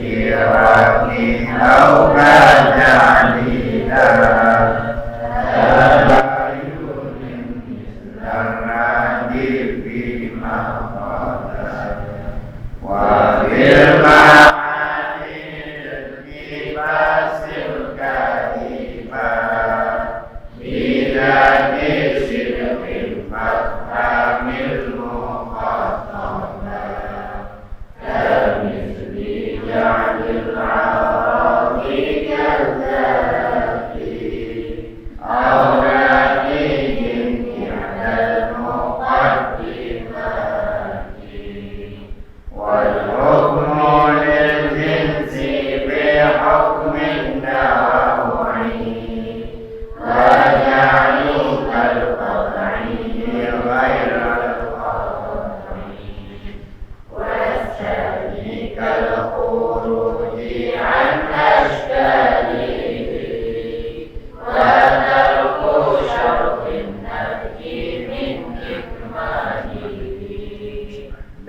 Iraqi Auka Jalila Tabayunin Islaradi Bima Qadar Wa Bilma'anil Kibasil Kadimah Bidani Silmil Fathamil Muqatamah Kamisli Ja'lil Aradi Kazaki Awradihim I'dal Muqaddimati Wal hukmu lil jinsi bihukmin nawawi وَجَعَلُوا كَالْقَطْعِيِّ غَيْرَ الْقَطْعِيِّ وَالثَّانِي كَالْخُرُوجِ عَنْ أَشْكَالِهِ وَتَرْكُ شَرْطِ النَّفْيِ مِنْ إِكْمَالِهِ.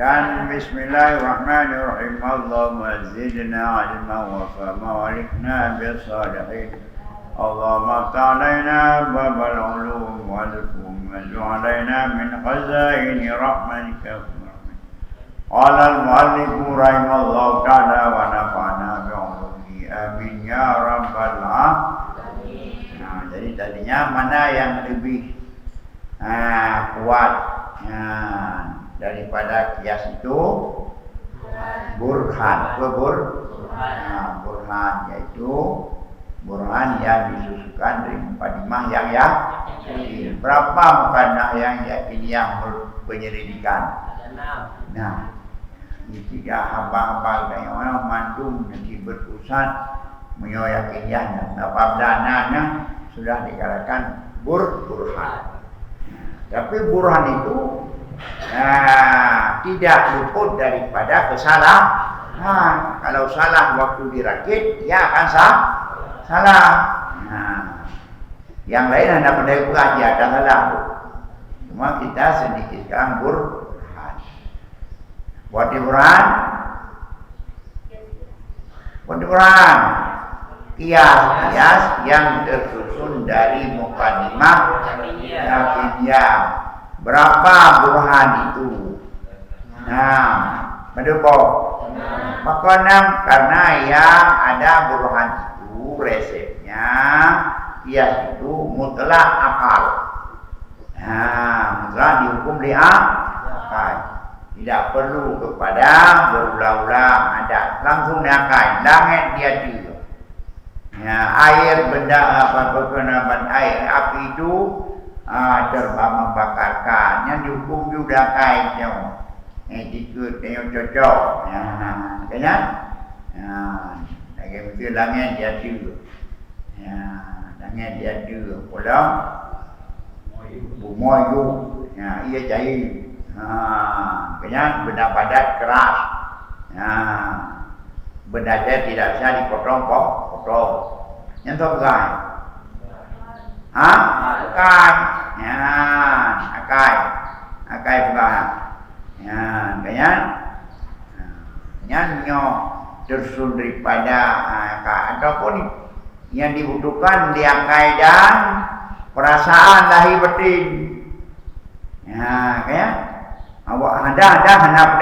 Dan bismillahirrahmanirrahim. Allahumma zidna ilma wa fahma wa alikna bis-salihin. اللهم افتح علينا باب العلوم والفهم واجعل علينا من خزائن رحمتك. قال المؤلف رحمه الله تعالى ونفعنا بعلومه amin ya rabbal alamin. Nah, jadi tadinya mana yang lebih kuat daripada kias itu? Burhan. Burhan yaitu burhan yang disusukan dari mukadimah yang yakin. Berapa mukadimah yang yakin yang penyelidikan? Nah, ini tiga hamba-hamba yang orang mandum nanti berpusat menyakinkannya. Apabila sudah dikatakan burhan. Tapi burhan itu tidak luput daripada kesalahan. Kalau salah waktu dirakit, ya akan salah. Nah, yang lain anda pendek aja ada salah. Cuma kita sedikit sekarang burhan. Buat burhan, kias yang tersusun dari mukadimah yakiniyah. Berapa burhan itu? Nah, mendukung. Maka karena yang ada burhan resepnya kias itu mutlak akal. Mutlak dihukum di akal. Tidak perlu kepada berulang-ulang ada langsung di akal. Langit dia juga. Air benda berkenaban air api itu terbang membakarkan. Yang dihukum juga kaitnya. Ikut yang cocok. Kan? Begitu langit dia juga. Langit dia juga. Pulang bumoyu. Ia jahil. Kenyang benda padat keras. Benda saya tidak bisa dipotong. Yang tahu kan? Akai bukan. Kenyang. Nyanyo tersul daripada ataupun yang dibutuhkan diangkai dan perasaan lahir batin. Kayak awak ada hendak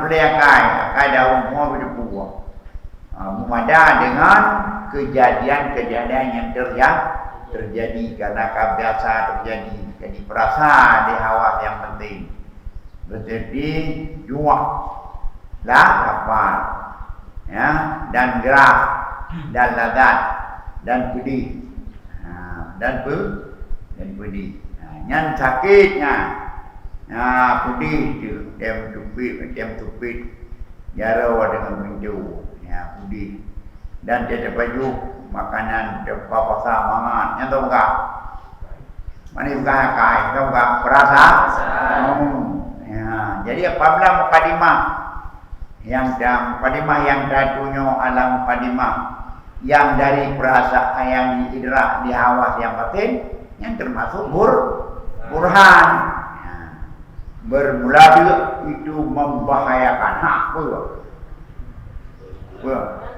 peliakai, akai daun semua berbuah. Ada dengan kejadian-kejadian yang terjadi karena biasa terjadi. Jadi perasaan di hawa yang penting. Berarti jual lapar, dan gerak, dan ladat, dan pedih, dan pedih. Yang sakitnya, pedih tu, macam tupit, jarawa dengan pintu, pedih. Dan dia baju makanan depa pasar mangan, yang tahu tak? Mana bukan kai, tahu tak? Perasaan. Jadi apabila mukadimah yang datunya alam mukadimah yang dari perasaan yang diidrak di hawas yang batin yang termasuk burhan. Bermula itu membahayakan hak pula.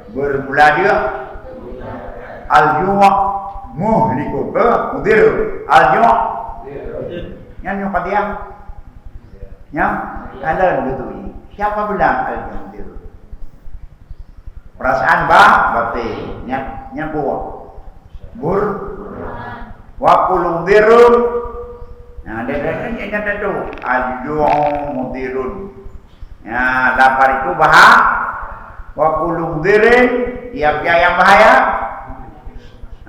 bermula dia al-ju' muhliku ke mudir al-ju' yang qadiyah yang ada betul. Siapa bilang al-ju' mudir? Perasaan batin nya buah bur wa qul mudirun. Nah, ada tu al-ju' mudirun. Ya, lapar itu wa qul mudirin, dia yang bahaya.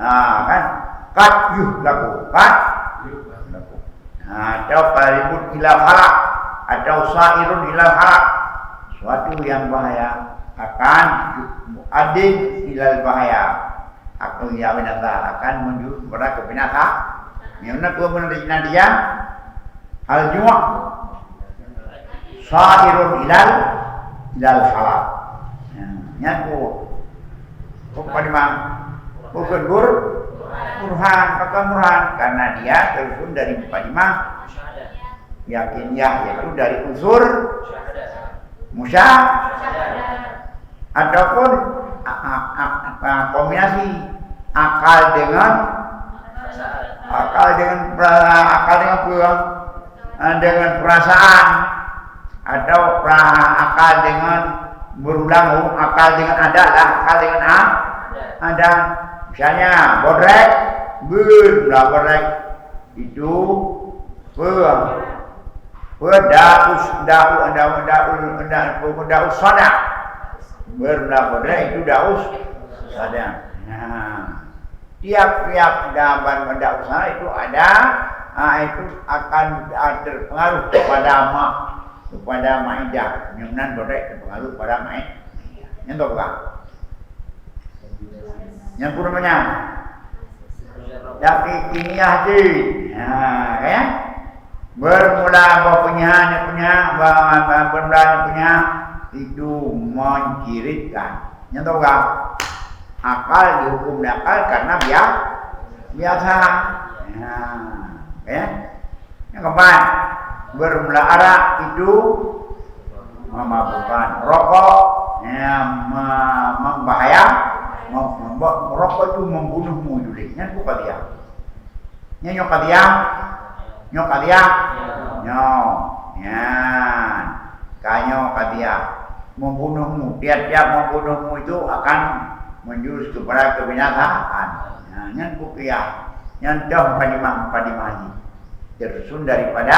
Kan kat yuhlaku atau qaribun ila halak atau sairun ila halak, suatu yang bahaya akan adin ila bahaya, aku ya binasa akan menuju kepada kebinasaan. Yang nak benar dia al ju' sairun ilal halak. Nyaku padimang bukan burhan, maka burhan karena dia terus dari padimang yakin yaitu dari unsur ataupun kombinasi akal dengan perasaan atau akal dengan berulang, akal dengan ada lah, akal dengan ada. Misalnya bodrek berulah bodrek itu daus sada berulah bodrek itu daus sada. Tiap-tiap gambar daus sada itu ada, itu akan terpengaruh kepada maidah. Nyunan bodrek terpengaruh pada maidah. Yang tahu tak? Yang namanya Daqiq kimiyah je. Ya. Bermula punya itu menciritkan. Yang tahu tak? Akal dihukum akal karena biasa. Ya. Yang keempat, bermula arak itu memabukkan. Rokok membahaya. Merokok itu membunuhmu juga. Yang bukan dia. Yang kanyo kadia membunuhmu. Tiap-tiap membunuhmu itu akan menjurus kepada kebinasaan. Yang bukia. Yang jauh padimah tersun daripada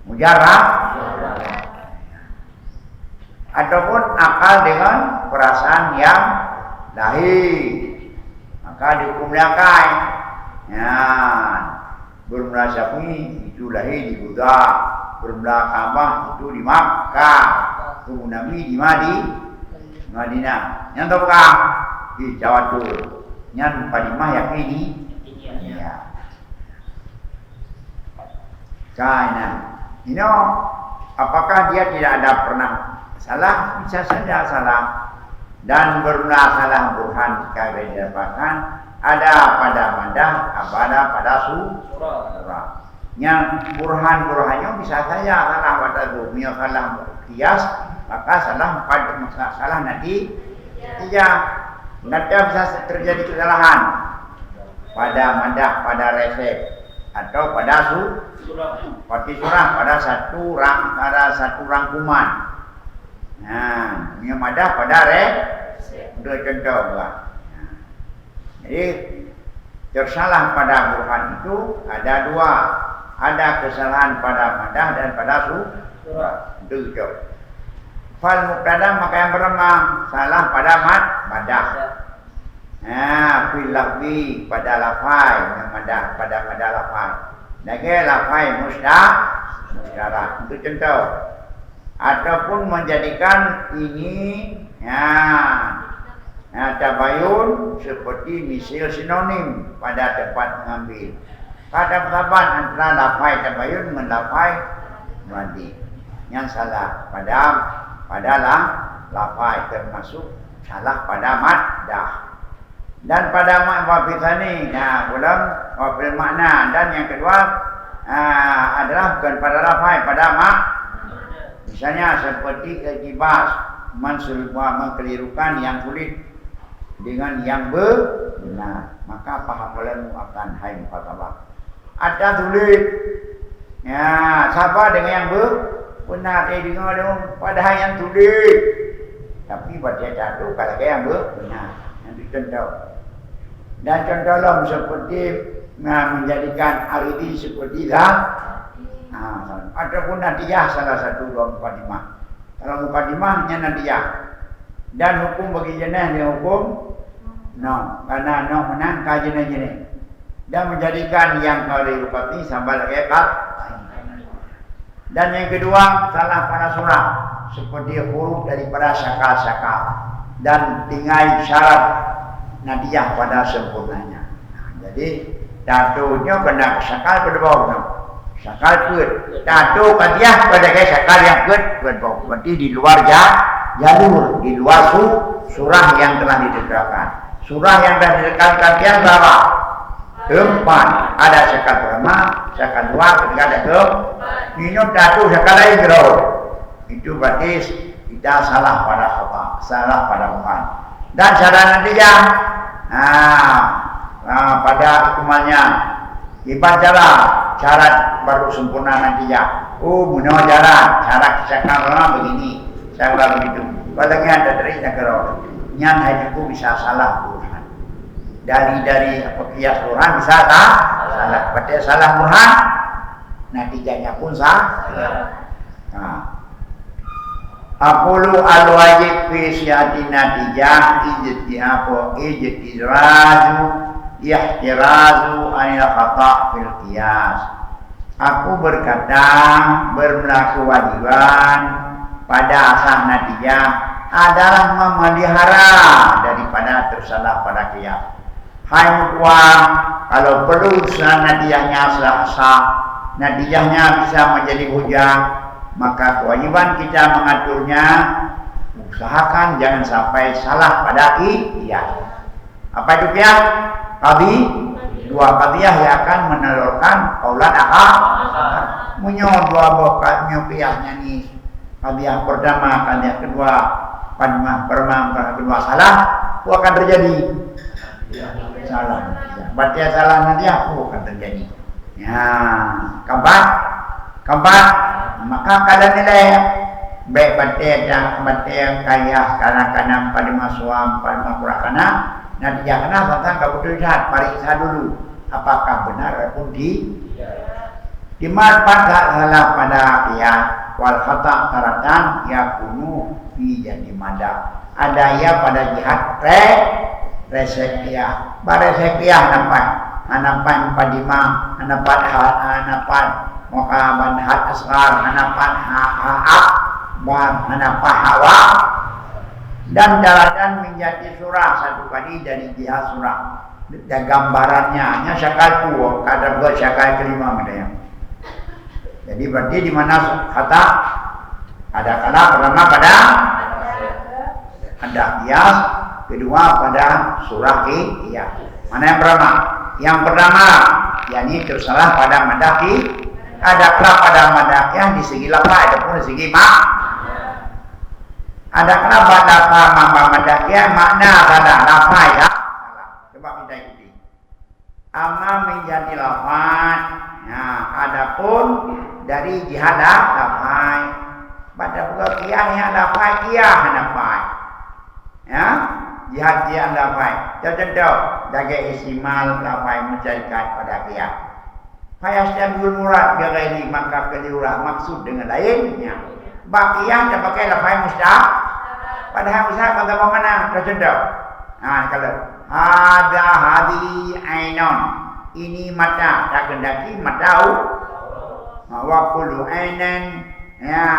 mujarab ataupun akal dengan perasaan yang lahir, maka dihukum lakai. Bermula Syafi'i itu lahir di Buddha, bermula Ka'bah itu di Makkah, Tubuh Nabi di Madinah. Yang tahu di Jawa Timur, yang padimah yang ini. Karena ini apakah dia tidak ada pernah salah? Bisa saja salah. Dan bermula salah burhan jika didapatkan ada pada madah, ada pada surah. Yang burhannya bisa saja salah pada dunia, salah kias, maka salah nanti tidak bisa terjadi kesalahan pada madah, pada resep atau pada surah pada satu rangkuman. Yang madah pada untuk contoh lah. Jadi tersalah pada burhan itu ada dua. Ada kesalahan pada madah dan pada surah. Itu jauh. Fal mubtada maka yang pertama salah pada madah. Fil lafzi pada lafai yang madah pada lafai. Lagi lafai musyarak. Itu contoh. Ataupun menjadikan ini tabayun seperti misil sinonim pada tempat mengambil. Pada persamaan antara lafai tabayun dengan lafai muradi. Yang salah pada lafai termasuk salah pada madah. Dan pada wafitani, wafil makna. Dan yang kedua adalah bukan pada lafai, pada misalnya seperti kejibas mengkelirukan yang sulit dengan yang benar, maka pahamanmu akan hai mukhatabah. Ada sulit, ya sabar dengan yang benar. Dengar dong, padahal yang sulit, tapi pada jatuh kalau yang benar, yang dicontoh. Dan contohlah seperti menjadikan aridi seperti dah. Ataupun nadiyah salah satu dua mukadimah. Kalau mukadimahnya nadiyah. Dan hukum bagi jenis dia hukum no, karena no menang jenis-jenis. Dan menjadikan yang kau dirupati sambil kekat. Dan yang kedua salah pada surah seperti huruf daripada syakal-syakal dan tinggal syarat nadiyah pada sempurnanya. Jadi datunya kena syakal pada bawah. Syakal kuat. Datu kadiah pada syakal yang kuat bawah. Berarti di luar jalur, di luar surah yang telah ditegakkan. Surah yang telah ditegakkan yang berapa? Keempat. Ada syakal pertama, syakal dua, ketika ada keempat. Minum datu syakal lain gerau. Itu berarti kita salah pada khata, salah pada Quran. Dan syarat nadiyah. Pada hukumannya dibacalah syarat baru sempurna nadiyah. Menurut syarat syakal pertama begini. Saya ulang begitu. Kalau ada dari negara, yang hidupku bisa salah Quran. Dari kias Quran bisa salah. Berarti salah Quran, natijahnya pun salah. Aqulu al-wajib fi syiati natijah ihtirazu anil khata fil qiyas. Aku berkata bermelaku wajiban pada asal natijah adalah memelihara daripada tersalah pada qiyas. Hai mutuah, kalau perlu natijahnya sah, natijahnya bisa menjadi hujah, maka kewajiban kita mengaturnya, usahakan jangan sampai salah pada qiyas. Apa itu qiyas? Dua qadiyah yang akan menelurkan kaulan akal. Dua bokatnya qiyasnya nih. Qadiyah pertama, qadiyah kedua, qadiyah kedua salah, itu akan terjadi salah. Berarti salah nanti aku akan terjadi. Ya, keempat, maka kada nilai baik batik dan batik kaya karena pada masuam pada kurakana nanti jangan tentang keputusan periksa dulu apakah benar ataupun dimanfaatkan pada ya wal khata taratan yakunu fi jadi mada ada ya pada jihad resekiah baresekiah hanapan padima hanapan maka banhat asgar hanapan ha'ab hanapan hawa dan daratan menjadi surah satu kali dari jihad surah dan gambarannya hanya syakalku kadar buat syakal kelima medaya. Jadi berarti di mana kata ada kala pertama pada ada qiyas, kedua pada surah qiyas. Mana yang pertama? Yang pertama yakni tersalah pada madaki, ada kala pada madaki di segi lafaz ataupun di segi ada kala pada madaki makna salah lafaz ya. Coba kita ikuti. Amma menjadi lafaz. Nah, adapun dari jihad lafaz pada buka qiyasnya lafaz ya jihad lafaz contoh jaga isimal lafaz mencarikan pada qiyas fayastabul murad bighairi maka kelirulah maksud dengan lainnya baqiyah dia pakai lafaz mustaq padahal mustaq kata mana contoh kalau ada hadi ainon ini mata tak kendaki matau wa kullu ainan ya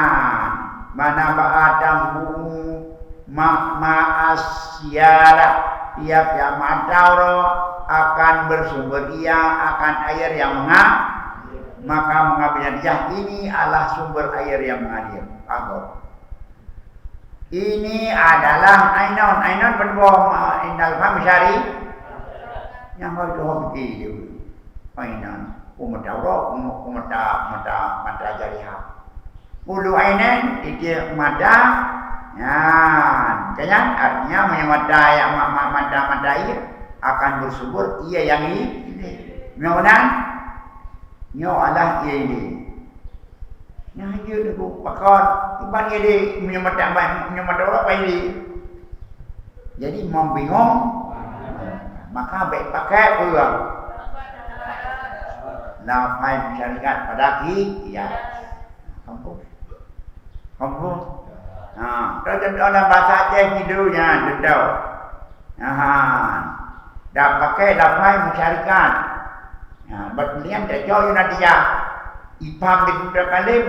mana ba'atambu ma'asyara tiap yang matau akan bersumber ia akan air yang maka mengambilnya dia ini adalah sumber air yang mengalir ini adalah ainon berbawah indal famsyari yang harus begitu ainan mata jariha ulu ainan itu mata Ya, kenyan artinya memadai madai akan bersubur ia yang ini. Memang nyo Allah ia ini. Nah, dia tu pakar iban dia menyamadak apa ini. Jadi membingung maka baik pakai pulang. Lafai syariat pada ya. Kampung. Dalam bahasa Aceh hidupnya dendau. Dah pakai lafai masyarakat. Berlian dah jauh nanti ya. Ipam di Buddha Kalim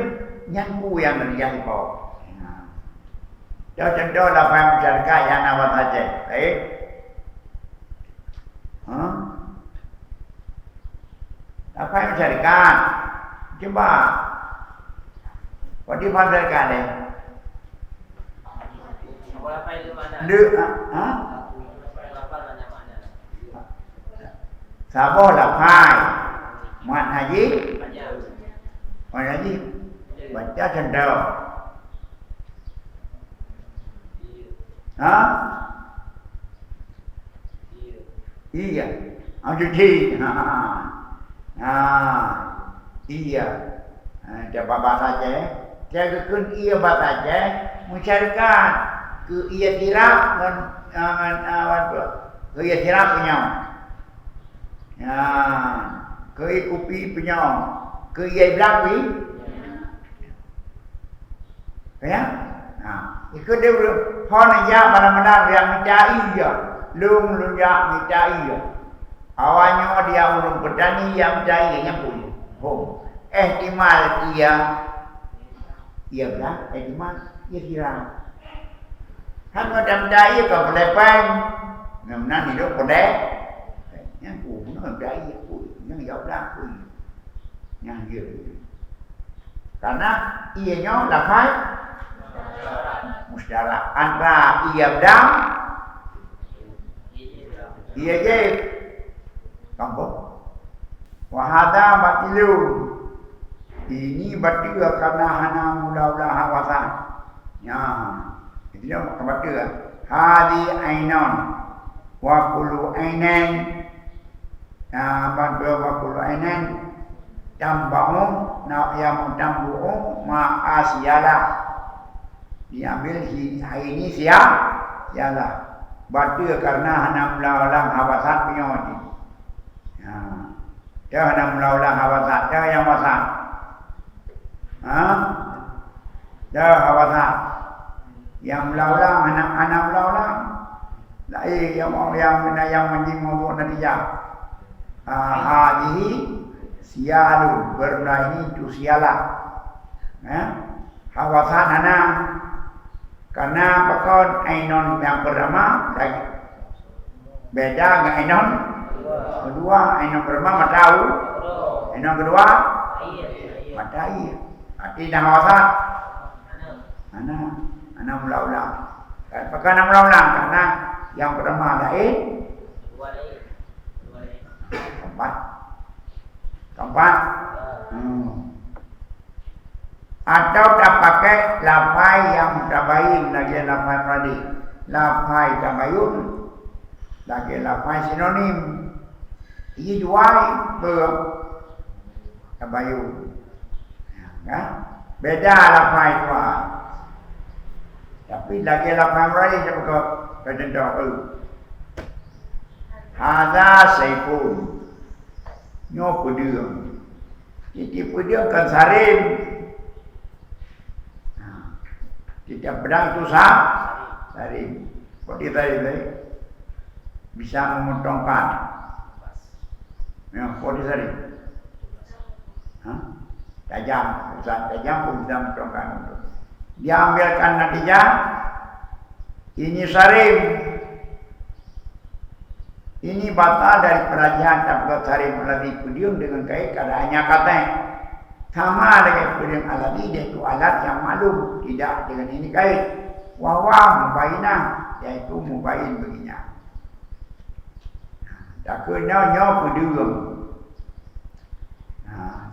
nyangku yang terjadi kau. Jauh contoh lafai masyarakat yang nama Aceh. Baik. Lafai masyarakat. Coba. What faham masyarakat ni? Sabar lafai. Mat haji. Mat haji. Baca contoh. Iya. Cuci. Iya. Dapat bahasa Aceh. Jaga kun ia bahasa Aceh. Masyarakat. Ke ia tirap ke ia tirap punya. Ke ia kopi punya. Ke ia belakwi. Ya. Ikut dia hon ya mana-mana yang mencari ya. Lung ya mencari ya. Awalnya dia urung petani yang mencari yang punya. Ihtimal ia belah, ihtimal ia kira. Hang ada mencari kau pelepeng. Memang hidup pedek. Yang pun mencari pun, yang jauh dah pun. Yang dia. Karena ianya lafai musyarak antara ia bedang ia je kampung wahada batilu ini batil karena hana mula-mula hawasan ya itu dia batil hadi ainon wa kullu ainen bantu wa kullu ainen tambahum na yang tambuhum ma asyala diambil ini sialah batil karena hana mula-ulang hawasan punya ni. Dia hana mula-ulang hawasan, dia yang hawasan. Dia hawasan. Yang mula-ulang hana mula-ulang. Lain yang menjimau natijah. Hadihi sialun bermula ini tu sialah. Hawasan hana. Karena pakon ainon yang pertama lagi beda dengan ainon kedua. Ainon pertama matau, ainon kedua matai. Arti dah hawasan. Anak mula-ulang. Pakon anak mula-ulang karena yang pertama lain, keempat. Atau tak pakai lafai yang tabayun lagi lafai pradi. Lafai tabayun lagi lafai sinonim. Ia jual tabayun. Beda lafai tua. Tapi lagi lafai pradi sebab kecenderung. Hada saifun. Nyo pedang. Jadi pedang kan sarim. Tidak pedang itu sarim. Kok kita ini bisa memotongkan? Yang kok sarim? Tajam, tajam pun bisa memotongkan. Dia ambilkan natijah. Ini sarim. Ini batal dari pelajaran tablet sarim melalui pudium dengan kait keadaannya kata. Sama dengan pedang alami, yaitu alat yang maklum. Tidak dengan ini kait. Wawa mubainah, yaitu mubain baginya. Tak kena nyo pedang.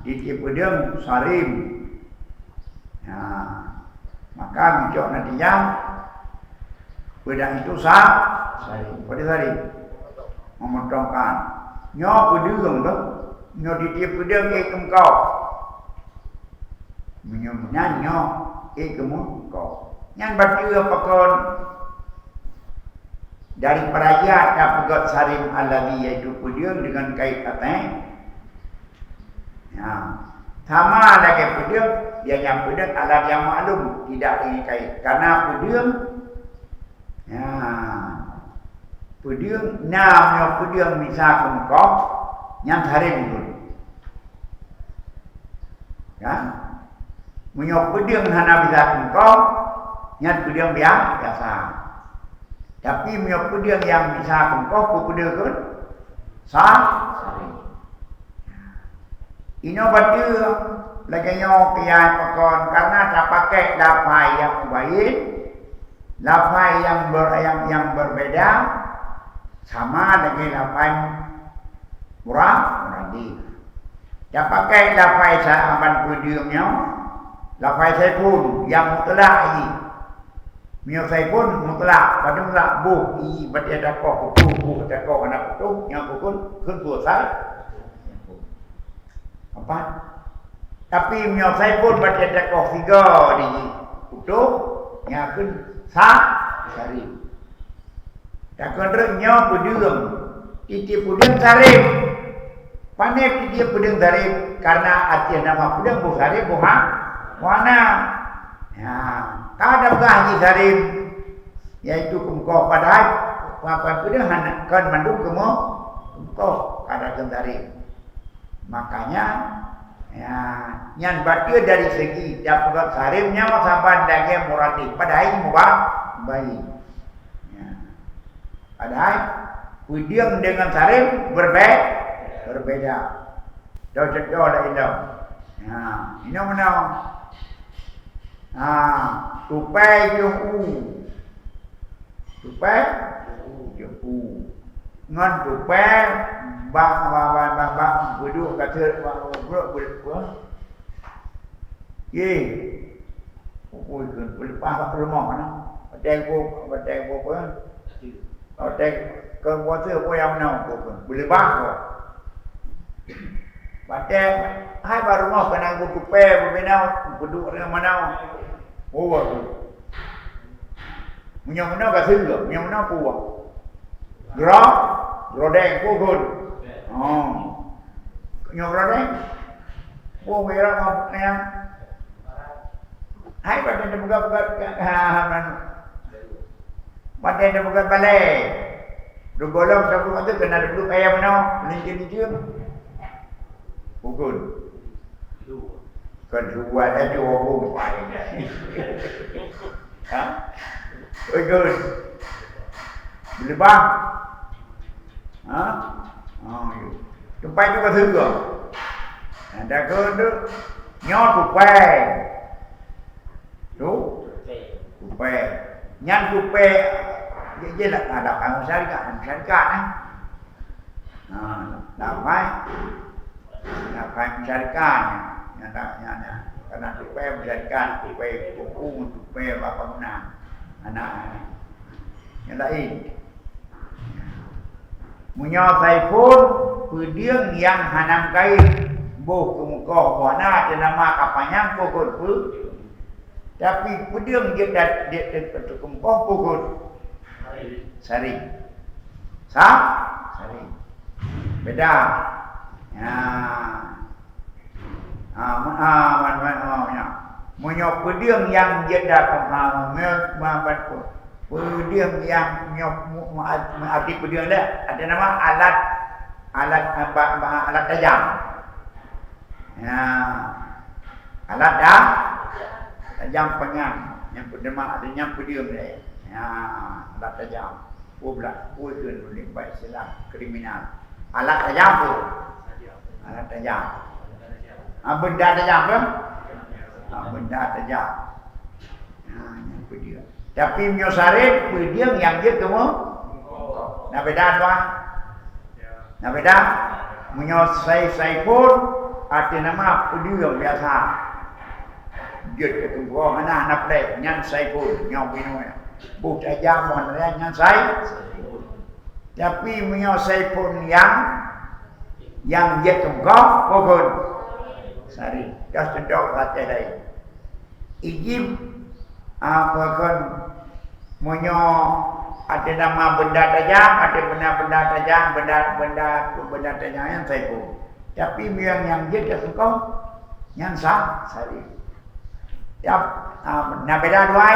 Di pedang sarim. Maka bijak natijah Pedang itu sari. Pada sari. Memotongkan. Nyo pedang tu. Nyo di tiap pedang kau. Menyonya nyo kau. Yang berarti apa kon? Dari perayaan dapat sarim alami yaitu pedang dengan kait katanya. Ya. Sama lagi pedang. Dia yang pedang alat yang maklum. Tidak dengan kait. Karena pedang. Ya. Pedang. Namanya pedang misalkan kau. Yang sarim itu. Ya. Punya pedang hana misalkan kau. Yang pedang biasa. Tapi punya pedang yang misalkan kau. Pedang kan. Sarim. Ino baca lagi nyo kaya pakon karena tak pakai lafaz yang baik, lafaz yang berbeda sama dengan lafaz muradi. Tak pakai lafaz sahabat pedangnya, lafaz saya pun yang mutlak ini. Mio saya pun mutlak, pada mutlak buh i baca dakoh buh dakoh anak tu yang pun kedua saya. Apa? Tapi menyelesai pun baca dakwah 3 di utuh yang akan sari. Tak kena pedang. Titi pedang sari. Pandai titi pedang sari karena arti nama pedang bu sari buha warna. Ya, kada gaji sari yaitu kemko padai apa pedang kan mandung kemko kada sari. Makanya ya yang berarti dari segi dapat sarimnya sahabat lagi muradi padahal mubah baik ya. Padahal pedang dengan sarim berbeda jauh lah ini ya ini mana tupai jumpu ngan tupai bang duduk kata bro. Ye. Oi kan boleh pas rumah mana. Badai bo apa? Badai ke water apa yang mana boleh bah. Badai hai baru rumah kena go kupe bebenau duduk dengan mana. Oh tu. Punya mana ka singga, punya mana puah. Gerak, rodeng pukul. Oh. Nyobrol deh. Oh, merah apa yang? Hai pada dia buka pada dia buka balai. Dugolong satu kata kena duduk kayak mana? Melintir-lintir. Pukul. Kedua ada dua bumpai. Ha? Pukul. Boleh bang? Ha? Oh, tempat itu kata juga. Ada kode nyot tupai. Tu? Tupai. Nyan tupai. Dia lah ada kamu syarikat eh. Dapat. Dapat syarikatnya. Nyata. Karena tupai syarikat, tupai hukum, tupai apa guna. Anak-anak. Yang lain. Menyelesai pun pedang yang hanam kain buh kemuka warna ada nama kapanyang pukul pun tapi pedang dia kemuka pukul sari sari beda ya punya pedang yang dia dapat pedang yang arti pedang dia ada nama alat tajam. Ya, alat tajam penyang yang bernama adanya pedang dia. Ya, alat tajam. Pula itu boleh istilah kriminal. Alat tajam tu. Alat tajam. Benda tajam ke? Benda tajam. Yang pedang. Tapi menyosarip pedang yang dia temu. Nah beda apa? Nah beda. Menyosai pun arti nama pedang biasa. Dia ketemu mana anak play nyan sai pun nyau binu ya. Budaya mohonnya saya. Tapi menyelesai pun yang dia tunggak pokok sari. Dah sedok kata lain. Ijib pokok menyo ada nama benda tajam, ada benda-benda tajam, benda tajam yang saya pun. Tapi yang dia dah tunggak yang sari. Ya, beda dua.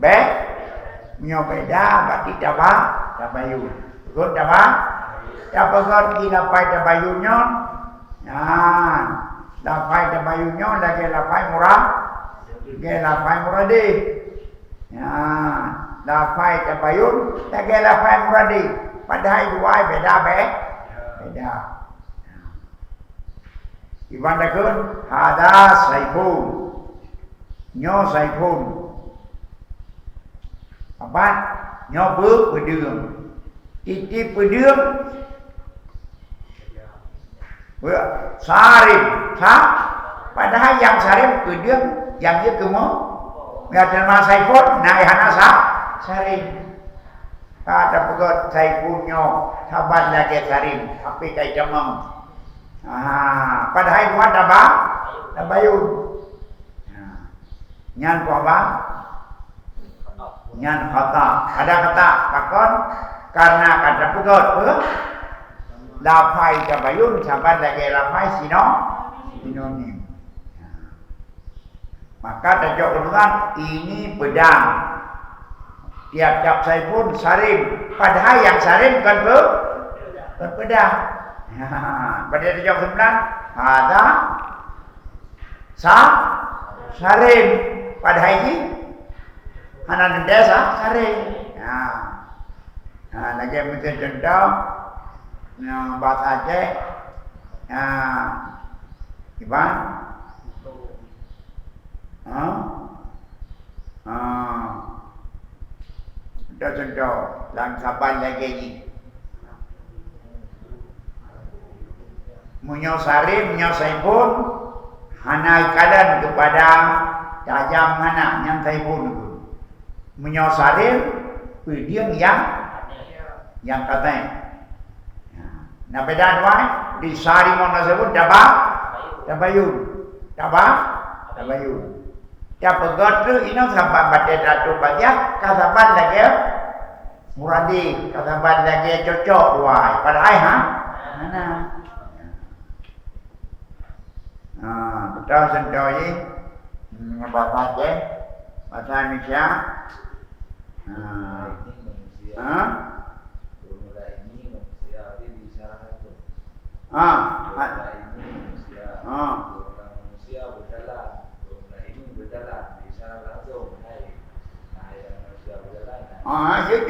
Baik, menyo beda berarti tabayu. Betul tabah? Ya pasal kita pai tabayunya. Nah, lapai tabayunya lagi lapai murah. Lagi lapai murah di. Ya, lapai tabayun lagi lapai murah di. Padahal dua beda beda. Iban dakun hada saifun. Nyo saifun. Apa? Nyoba pedang. Titip pedang. Sarim. Padahal yang sarim pedang. Yang dia kemo. Yang terima saifun. Naik hana sarim. Ada pegot saifunnya. Sabar lagi sarim. Tapi kaya jamang. Padahal dua tabayun. Nyan apa? Nyan kata. Ada kata takon karena kata pegot lapai tabayun sahabat lagi lapai sinonim. Maka tajuk kedua ini pedang. Tiap-tiap saya pun sarim. Padahal yang sarim kan pedang. Pada tajuk sembilan ada sarim. Padahal ini anak desa saring. Lagi mungkin contoh bahasa Aceh. Iban. Contoh langkapan lagi ni. Menyosarim, menyosaipun hana ikalan kepada tajam mana yang taipun itu. Menyosarim pedang yang katanya. Nah beda dua di sari mana sebut tabayun. Ya pegot tu ino sampai baca ratu baca kasaban lagi muradi kasaban lagi cocok dua. Padahal mana? Betul sentuh ini bahasa Aceh, bahasa Indonesia. Jadi mana? Dia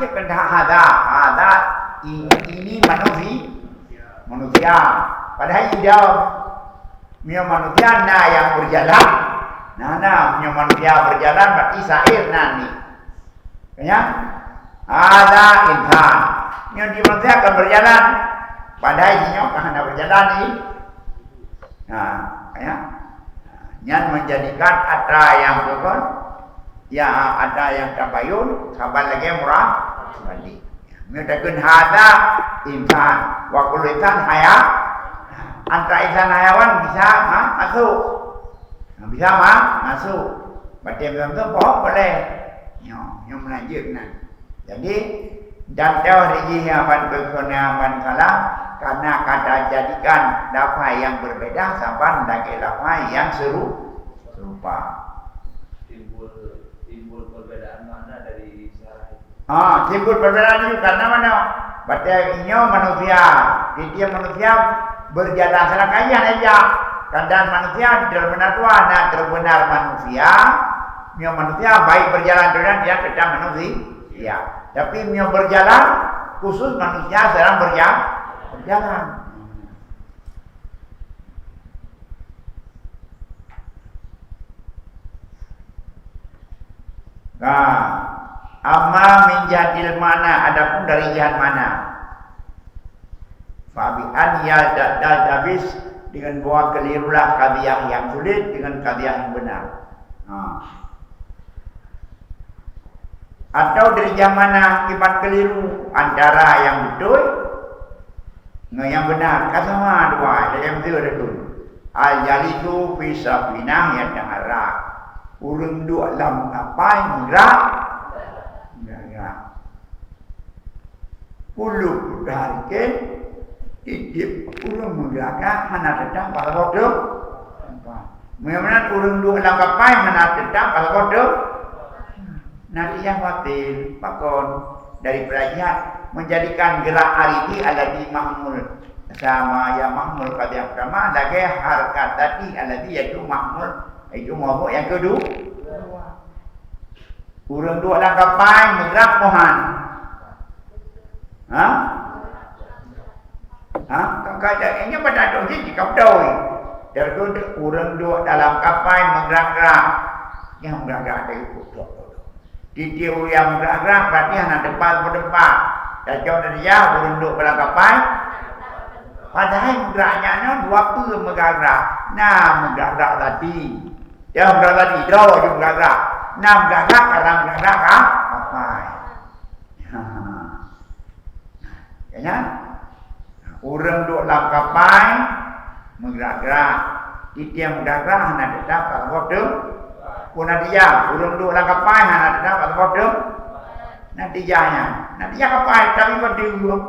kena ada ini manusia. Padahal dia manusia yang berjalan. Punya manusia berjalan berarti sair nani. Ya? Ada insan. Yang di manusia akan berjalan. Padahal dia akan berjalan ni. Yang menjadikan ada yang bukan. Ya ada yang tabayun. Kabar lagi murah. Balik. Mengatakan ada insan. Wakul insan hayat. Antara insan hayawan bisa masuk. Bisa masuk. Baca betul boleh. Yang melanjutkan. Jadi dan jauh dari aman berkona aman salah karena kata jadikan lafaz yang berbeda saban lagi lafaz yang serupa. Timbul perbedaan mana dari syarah itu? Timbul perbedaan itu karena mana? Baca inyo manusia. Dia manusia berjalan salah kaya aja. Keadaan manusia terbenar tua, terbenar manusia. Mio manusia baik berjalan dengan dia sedang manusia. Tapi mio berjalan khusus manusia sedang berjalan. Amma menjadil mana, adapun dari jahat mana. Fabian ya habis dengan buat kelirulah kadiah yang sulit dengan kadiah yang benar. Atau dari zaman akibat keliru antara yang betul dengan yang benar. Kan sama dua. Yang betul ada tu. Al-jalidu fi safinah yang dahara. Urang duk dalam kapal menggerak. Puluh darikan idip urang menggerakkan mana tetap pada bodoh. Memang urang duk dalam kapal mana tetap pada bodoh. Nanti yang batin pakon dari belajar menjadikan gerak arifi alladhi mahmul sama yang mahmul pada yang pertama lagi harkat tadi alladhi yaitu mahmul itu momok yang kedua. Urang dua dalam kapal menggerak mohan. Kakaknya pada dong sini kau tahu. Terus urang dua dalam kapal menggerak-gerak. Yang menggerak dari bodoh. Di teori yang bergerak berarti anak depan berdepan. Dan contoh dia berunduk dalam kapal. Padahal bergeraknya dua puluh bergerak. Nah bergerak tadi. Dia bergerak tadi. Dia juga bergerak. Nah bergerak karena bergerak kapal. Ya. Orang duduk dalam kapal bergerak-gerak. Di tiang bergerak anak depan kalau bodoh. Natijah, urang duduk dalam kapal, anak tetap atau bodoh. Natijahnya kapal tapi bodoh.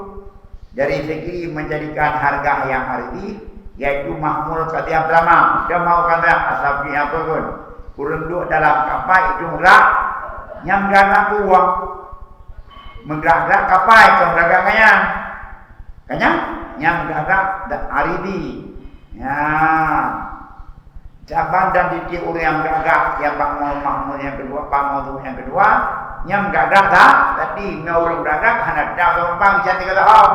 Dari segi menjadikan harga yang hargi, yaitu mahmul setiap lama. Dia mau kata asabi apa pun. Urang duduk dalam kapal itu menggerak, yang gerak uang. Menggerak kapal itu menggeraknya. Kanya, yang gerak hargi. Ya. Jaban dan didik orang yang gagak, yang bangun yang kedua, bangun yang kedua, yang gagak tak, tadi orang gagak, hendak dah orang bang cantik kata oh.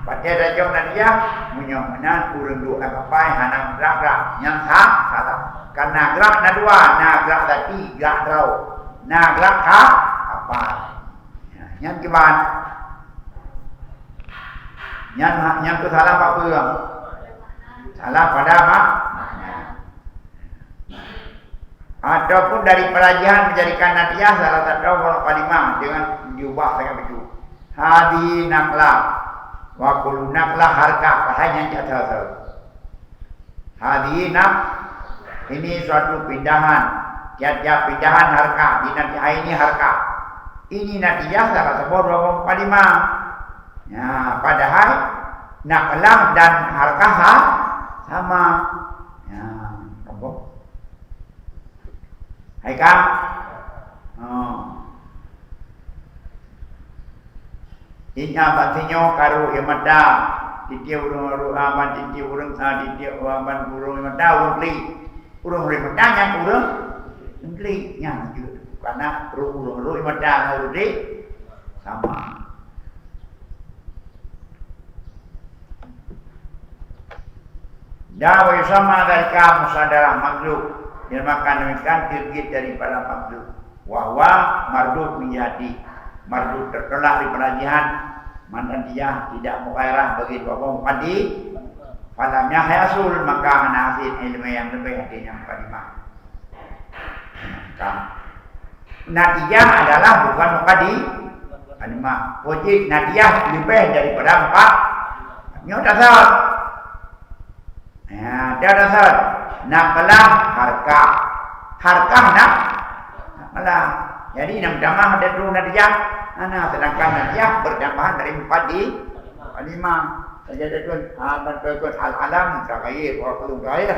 Pada ada jauh dia, menyomanan orang dua kapai, hendak gagak, yang salah. Karena gerak na dua, na gerak tadi, gerak terau, na gerak apa? Yang kiban, yang tu salah apa pun, salah pada apa? Ataupun dari pelajaran menjadikan natiyah salah satu orang kalimah dengan diubah dengan begitu. Hadi naklah wa kullu naklah harka hanya jatuh. Hadi nak ini suatu pindahan, tiap-tiap pindahan harka di natiyah ini harka. Ini natiyah salah satu orang kalimah. Ya, padahal naklah dan harka sama. Ya, kamu hai kang, inya batinyo karu yamada, ditia urung aman, ditia urung ditia aman urung yamada urung yamada yang urung ngli yang juga karena urung yamada urung sama. Dawa sama dari kamu saudara makhluk. Yang makan demikian tergit daripada makhluk. Wahwa mardud menjadi mardud terkelak di penajihan. Mantan dia tidak mukhairah bagi dua kaum mukadi. Falamnya hayasul maka hasil ilmu yang lebih hati yang kalimah. Natijah adalah bukan mukadi. Kalimah. Wajib natijah lebih daripada empat. Ini dasar. Ya, dia dasar. Nakalah harka nakalah. Jadi yang damah ada dulu natijah. Sedangkan natijah berdambahan dari 4 di 5. Saja ada tuan al-alam kagayir waktu kagayir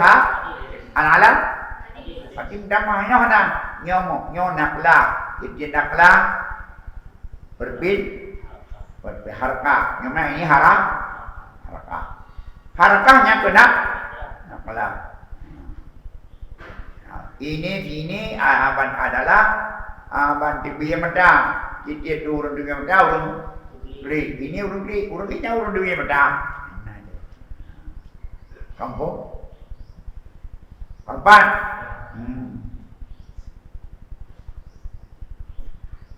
al-alam. Pasti damahnya mana? Nyo naklah. Jadi naklah harka. Nyo ini harka. Harkanya kena nakalah. Ini aban adalah aban tibiya medang. Kita turun dengan medang urun beli. Ini urun beli, urun kita urun dengan medang. Kampung, kapan?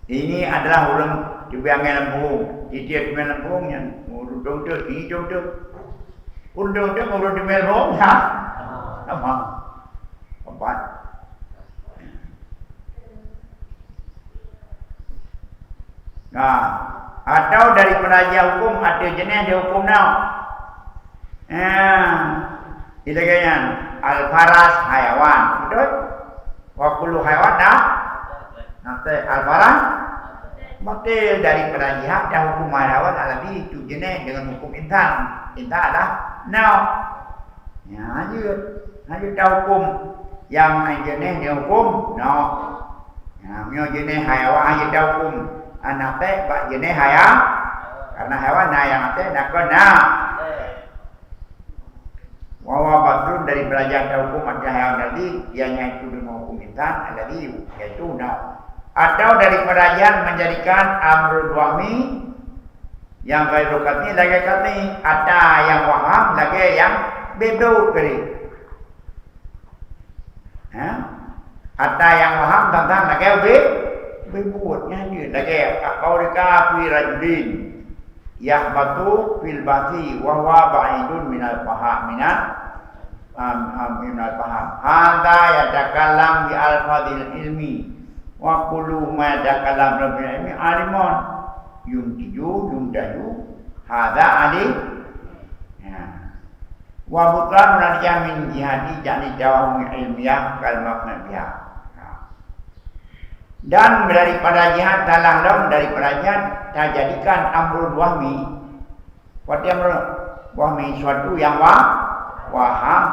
Ini adalah urun tibiya lembung. Kita tibiya lembung yang urun dongdok, ini dongdok. Urun dongdok urun tibiya lembung ya. Sama. Kapan? Nah, atau dari penajah hukum ada jenis dia hukum now. Itu kan al-faras hayawan, betul? Wa kullu hayawan dah. Nanti al-faras maka dari penajah dan hukum hayawan alami itu jenis dengan hukum intan. Intan adalah now. Ya, hanya tahu hukum yang jenis dia hukum now. Ya, jenis hayawan hanya tahu hukum anak teh bak jenis hayawan karena hewan nah yang teh nak kena wawa badrun dari belajar hukum ada hewan tadi ianya itu dengan hukum intan tadi yaitu nah atau dari pelajaran menjadikan amrul wahmi yang gaya rukatni lagi katni ada yang waham lagi yang bedo kiri ada yang waham tentang lagi berbuatnya dia lagi qaulika fi rajulin yahbatu fil bati wa huwa ba'idun minal faham minal faham hadza yatakallam bi alfadil ilmi wa kullu ma yatakallam bil ilmi alimun yumdayu hadza ali wa butlan min jihadi jadi jawab ilmiah kal makna biha. Dan daripada jihad talah daripada jihad tak jadikan amrul wahmi. Pada amrul wahmi suatu yang waham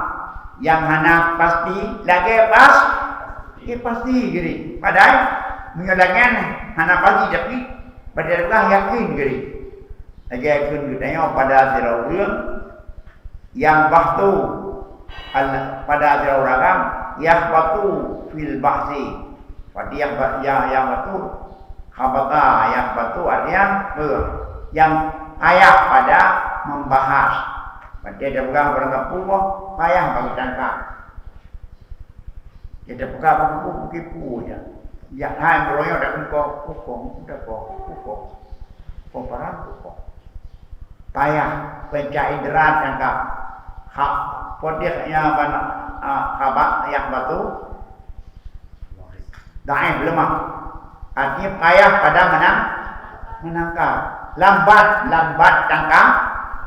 yang hana pasti lagi pasti gini. Padahal menyalakan hana pasti tapi padahal yakin gini. Lagi yakin ditanya pada ziraulah yang bahtu pada ziraulah yang bahtu fil bahsi. Pada yang batu khabata yang batu artinya yang ayah pada membahas. Pada dia pegang berangkat pumoh payah bagi tangkap. Dia pegang bagi kipu je. Ya hai meroyo dak pukong parang pukong. Payah pencairan tangkap. Hak pada yang khabat yang batu daif lemah. Artinya payah pada menangkap. Lambat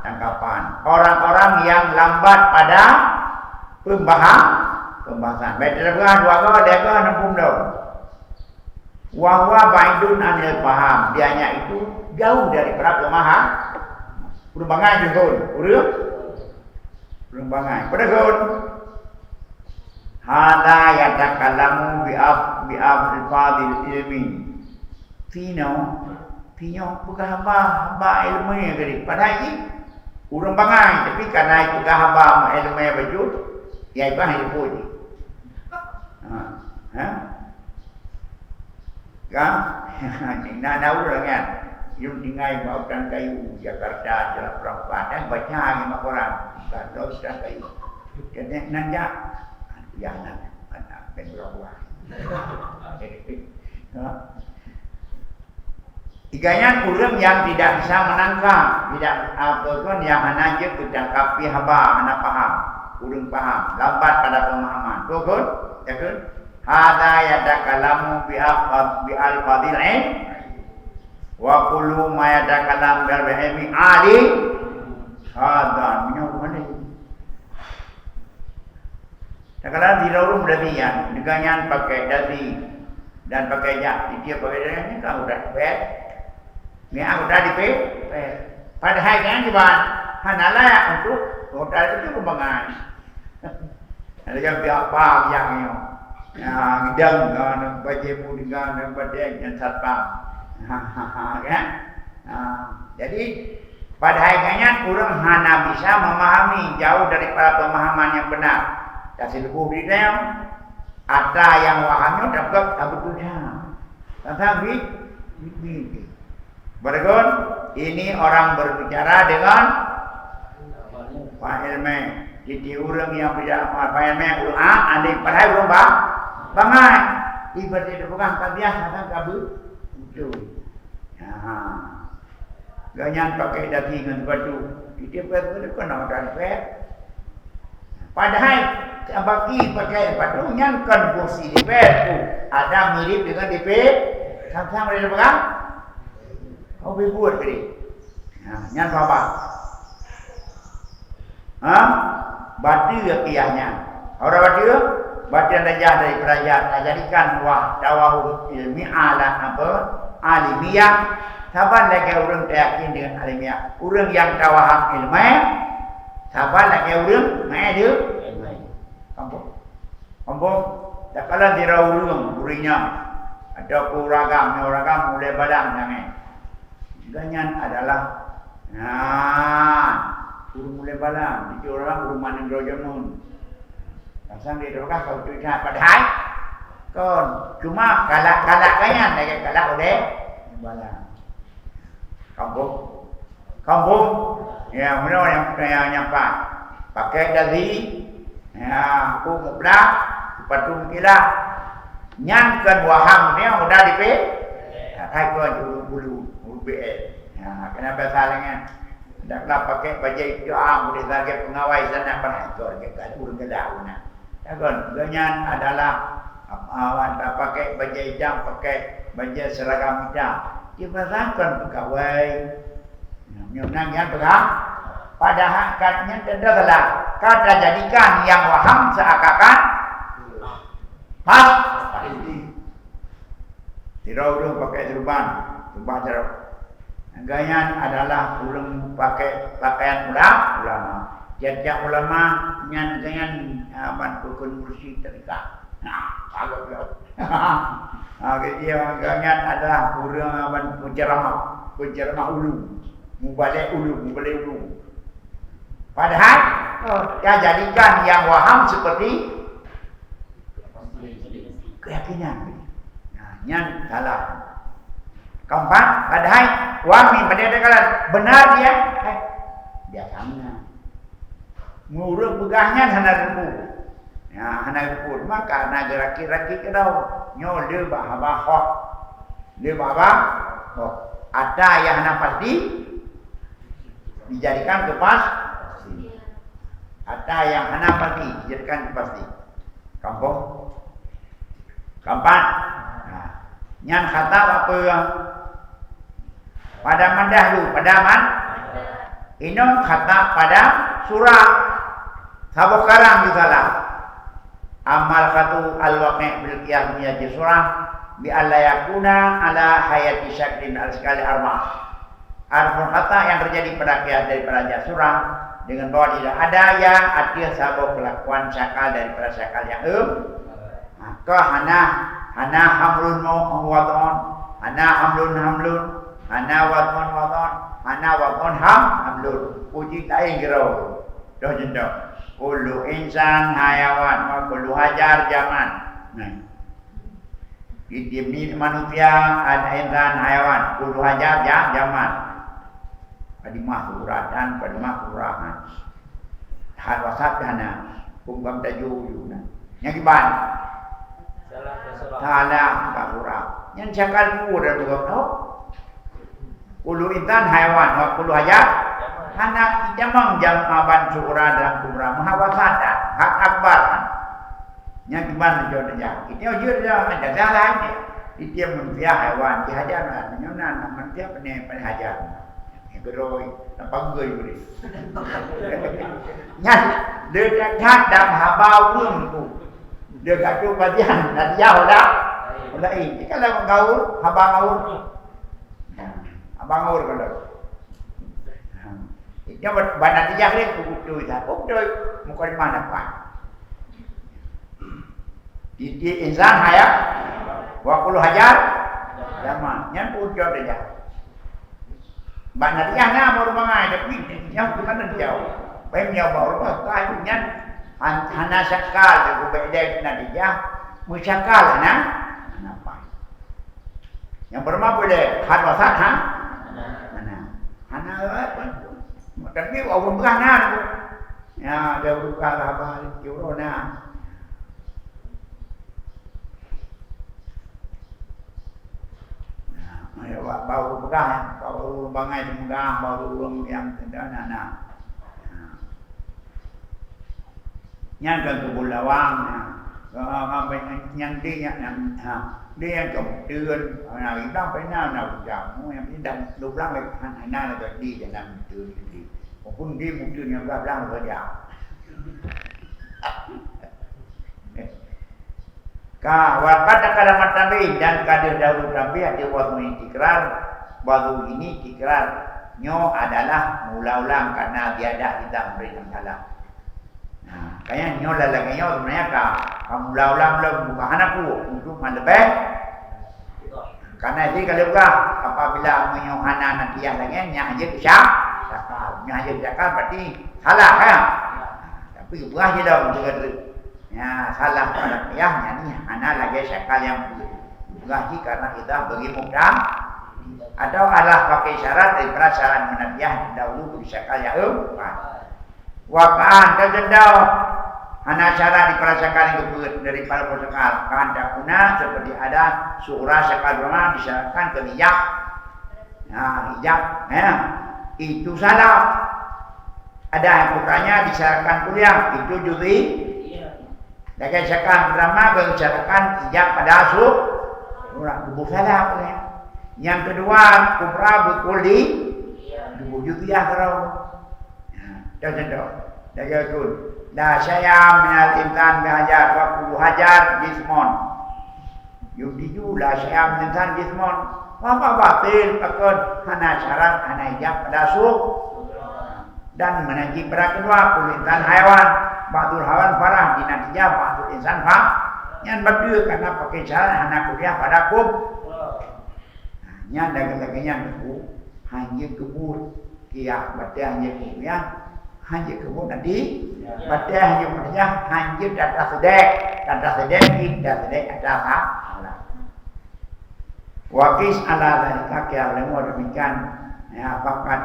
tangkapan. Orang-orang yang lambat pada pembahasan. Baik terbuka dua kau dia kau nampung dah. Wahwa ba'idun anil paham. Dianya itu jauh dari pemahaman. Perumbangan juga. Perumbangan. Pada kau hada yatakallamu bi fadil ilmi Tino bukan hamba ilmu yang gede. Padahal ini urang bangai tapi karena itu bukan hamba ilmu yang baju ya ibah itu pun. Kan? Nah urang kan. Yung tinggal mautan kayu Jakarta Jalan Perempatan baca lagi Quran. Kalau sudah kayu. Jadi nanya jangan anak pengerawat. Iganya kurang yang tidak bisa menangkap, tidak apapun yang hanya je ketangkapi haba, anak paham, kurang paham, lambat pada pemahaman. Betul? Ya kan? Hada yatakallamu bi al-fadil wa kullu ma yatakallamu bil ilmi ali hada minhu mana? Sekarang di dalam berdian, dengan pakai dasi dan pakai jak, dia pakai dasi ni kan udah pet. Ni aku dah di pet. Padahal kan di ban, hanalah untuk hotel itu kembangan. Ada yang apa yang ni? Gidang kan, baju dengan dan baju yang satpam. Kan? Jadi pada hakikatnya kurang hana bisa memahami jauh daripada pemahaman yang benar. Kasih lebih di dalam ada yang wahamnya dapat betulnya. Tentang bid. Berikut ini orang berbicara dengan Pak Ilme. Jadi orang yang berbicara Pak Ilme ada padahal belum bangai. Ibadah itu bukan tabiat datang kabut. Itu. Ganyan pakai daging dengan baju. Dia betul kena dan pet. Padahal bagi pakai baju yang kan kursi di pet tu ada mirip dengan di pet. Sama-sama dia pegang. Kau berbuat ke dia. Nyan apa? Batu kiyahnya. Orang batu, batu yang dajah dari kerajaan. Jadikan dawahum ilmi ala apa? Alimiyah. Saban lagi orang yakin dengan alimiyah. Orang yang dawaham ilmu. Saban lagi orang ada kampung. Tak kalah dirau orang burinya. Ada kuragam mulai balang jangan. Ganyan adalah guru mulai balang, di orang rumah yang rojamun. Pasang di dorang kau cerita padahal kon cuma kalak ganyan, lagi kalak udah balang. Kampung, ya mana yang nyampak pakai dari, ya aku ngeblak, patung kira, nyankan waham dia udah dipe, hai kau bulu BL. Kenapa salahnya? Taklah pakai baju itu boleh sebagai pengawal sana pengatur kita urang kedauna. Takon ganyan adalah pakai baju hitam, pakai baju seragam hitam. Dipasangkan pegawai. Nyonang yang pegang padahal katanya adalah kata jadikan yang waham seakan-akan pas tirau pakai serban cara ganyan adalah ulama pakai pakaian ulama. Jajak ulama ganyan bantukan kursi terika. Agak jauh. Dia ganyan adalah urang penceramah ulu. Mubalik ulu. Padahal dia jadikan yang waham seperti keyakinan. Nyan salah. Keempat, padahal wami pada kala benar dia sama. Ngurung pegahnya hana rupu. Ya, hana rupu maka na geraki-raki kedau nyol de bahah. De bahah. Ada yang hana pasti dijadikan kepas. Ada yang hana pasti dijadikan pasti. Kampung. Keempat. Nyan kata apa pada mandahlu, pada man inong kata pada surah sabuk karang juga lah. Amal katu al-waqi' bil qiyamiyah di surah bi alla yakuna ala hayati syaklin al-sekali arma. Arfun kata yang terjadi pada kias daripada surah dengan bahwa tidak ada yang arti sabuk kelakuan syakal daripada syakal yang maka hana hamlun wadon, hana hamlun, hana wadon, hana wadon hamlun. Uji lain gerau. Dah jenda. Kullu insan hayawan wa kullu hajar zaman. Ini manusia ada insan hayawan, kullu hajar zaman. Padimah suratan, padimah kurahan. Hal wasat hana. Punggam tajuyuna. Yang kiban. Salah tak kurang. Yang cakal pura juga tahu. Ulu intan haiwan, wa kulu hayat. Anak jamang jamaban surah dalam kubra mahawasada hak akbar. Yang gimana jodohnya? Itu aja ada salah ini. Itu manusia haiwan dihajar. Nyonan manusia pada hajar. Geroi, nampak gue boleh. Nyat, dia dah habau tu. Dia kata bagian dah jauh dah. Mulai. Kalau gaul, abang gaul. Abang gaul kalau. Dia banyak dia ni tu dah. Pokok muka di mana pak? Di insan hayat. 20 hajar. Zaman. Yang pun jauh dah. Banyak dia na baru bangai tapi yang mana jauh. Pemnya baru bangai punya. Hana sakal tu beda na dia. Musakal na. Apa? Yang berma boleh had wasat ha? Mana? Hana apa? Tapi orang bukan na. Ya, dia bukan apa corona. Baru pegang, baru bangai pegang, baru yang tidak nana. Yang ke bulawang, yang dia yang Dia yang kemudian nào cũng đang phải nào chẳng em đi đâm lúc lăng lại hai na là đi để làm từ thì một con đi một trường em gặp lăng rồi dạo Wakat kalimat tabi dan kadir dahulu tabi ada waktu ini tikrar nyo adalah mula-ulang karena tiada kita memberi salah. Nah, kayaknya nyo lalagay nyo sebenarnya mula-ulang bukan aku untuk melebih. Karena itu kalau apabila menyohana nantiah lagi nyahajir syakal, nyahajir syakal berarti salah kan? Tapi buah je dah untuk kata. Ya salah pada ayahnya ni anak lagi syakal yang bergaji karena kita bagi mudah atau Allah pakai syarat daripada syarat menabiah dahulu bagi syakal yang wakaan terjendau anak syarat daripada syakal yang kebut daripada syakal kanda kuna seperti ada surah syakal rumah disyaratkan ke hijab hijab itu salah ada yang bukannya disyaratkan kuliah itu judi. Dengan syakal pertama mengucapkan hijab pada orang tubuh salah ya. Yang kedua kubra berkuli diwujudiyah kalau. Contoh. Dagakun. La syaya' minal insan bihajar wa kullu hajar jismon. Yudiju la syaya' minal insan jismon. Apa batil takut hana syarat hana hijab pada dan menanti para kedua kulintan haiwan. Ba'dul hawan farah di natijah ba'dul insan fah yang berdua karena pakai cara anak kuliah pada kum yang dagang-dagangnya itu hanya kebun kia baca hanya kuliah hanya kebun nanti baca hanya kuliah hanya data sedek tidak sedek ada salah wakis ala dalika kia lemu demikian ya fakat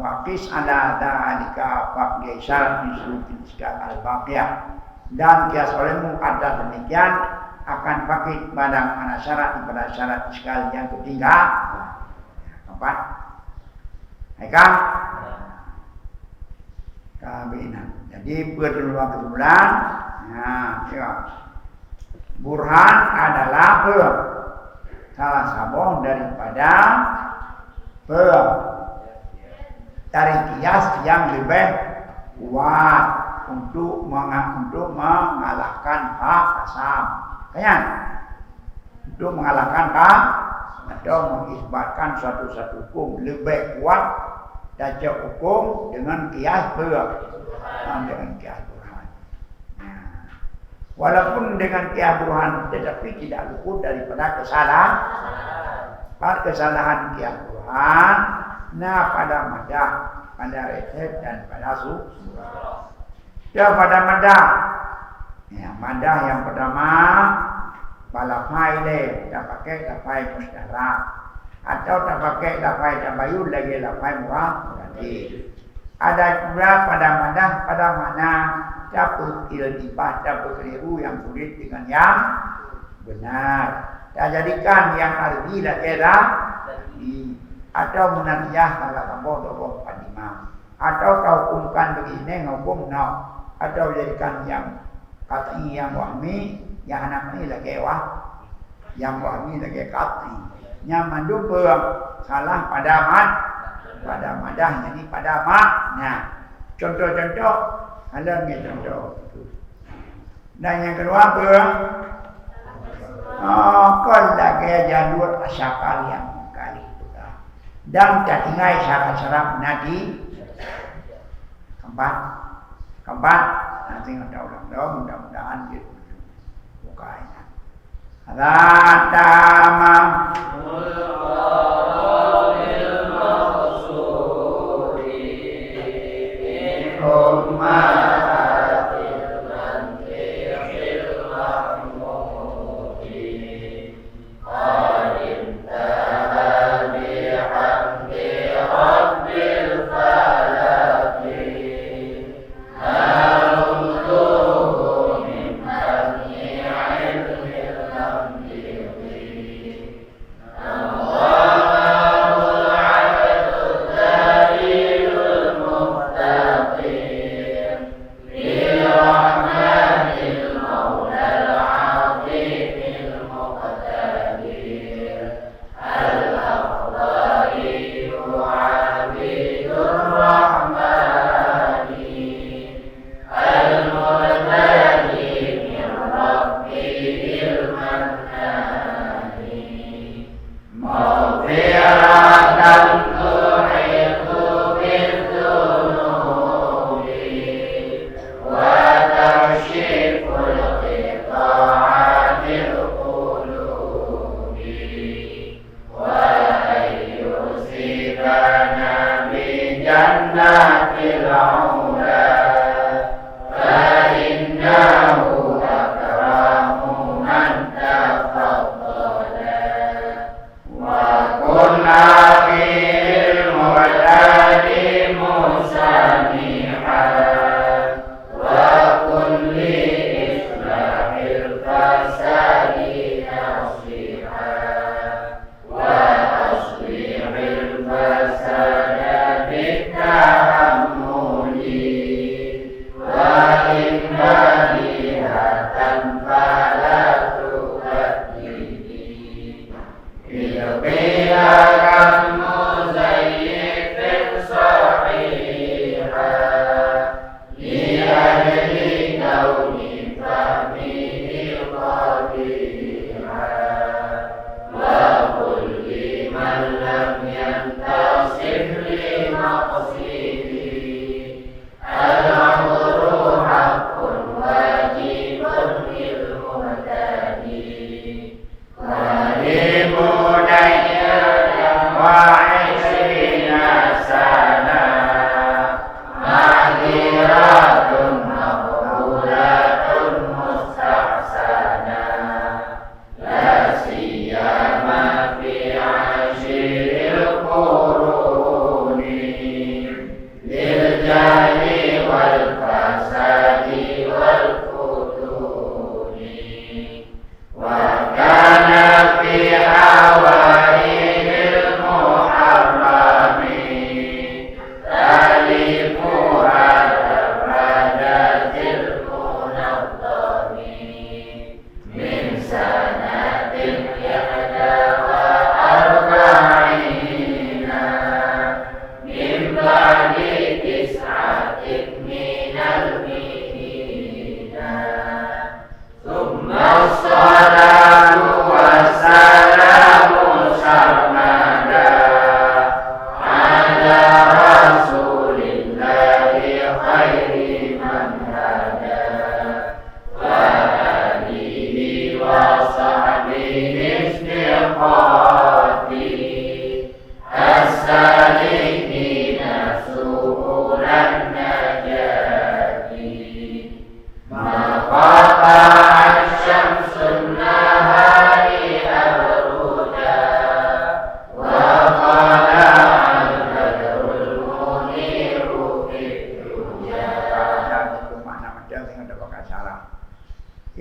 waqis ala dalika faqdi syarat disurutin segala al-baqiyah dan kias olehmu ada demikian akan pakai pada mana syarat pada syarat sekali yang ketiga keempat kan kabinan jadi berbulan burhan adalah salah satu daripada dari kias yang lebih kuat untuk mengalahkan hak asam, kan? Untuk mengalahkan hak atau mengisbatkan suatu hukum lebih kuat dari hukum dengan kias dengan kias burhan. Walaupun dengan kias burhan, tetapi tidak luput daripada kesalahan. Kesalahan kias burhan, pada madah, pada resep dan pada surah. Ya pada madah, madah yang pertama, balafai tak pakai lafai musyarak, atau tak pakai lafai tabayun lagi lafai murah lagi. Ada juga pada madah, pada mana dapat iltibah, dapat keliru yang sulit dengan yang benar. Tak jadikan yang arti lagi atau menantiah kalau tambah 25 atau kau hukumkan begini hukum atau jadikan yang katanya yang wahmi yang anak ini lagi yang wahmi lagi katanya yang manduk salah pada madah ini pada makna contoh-contoh ada ni contoh dan yang kedua kalau lagi jalur asyakal yang dan tinggal syarat-syarat nadi keempat nanti mudah-mudahan gitu bukanya tamam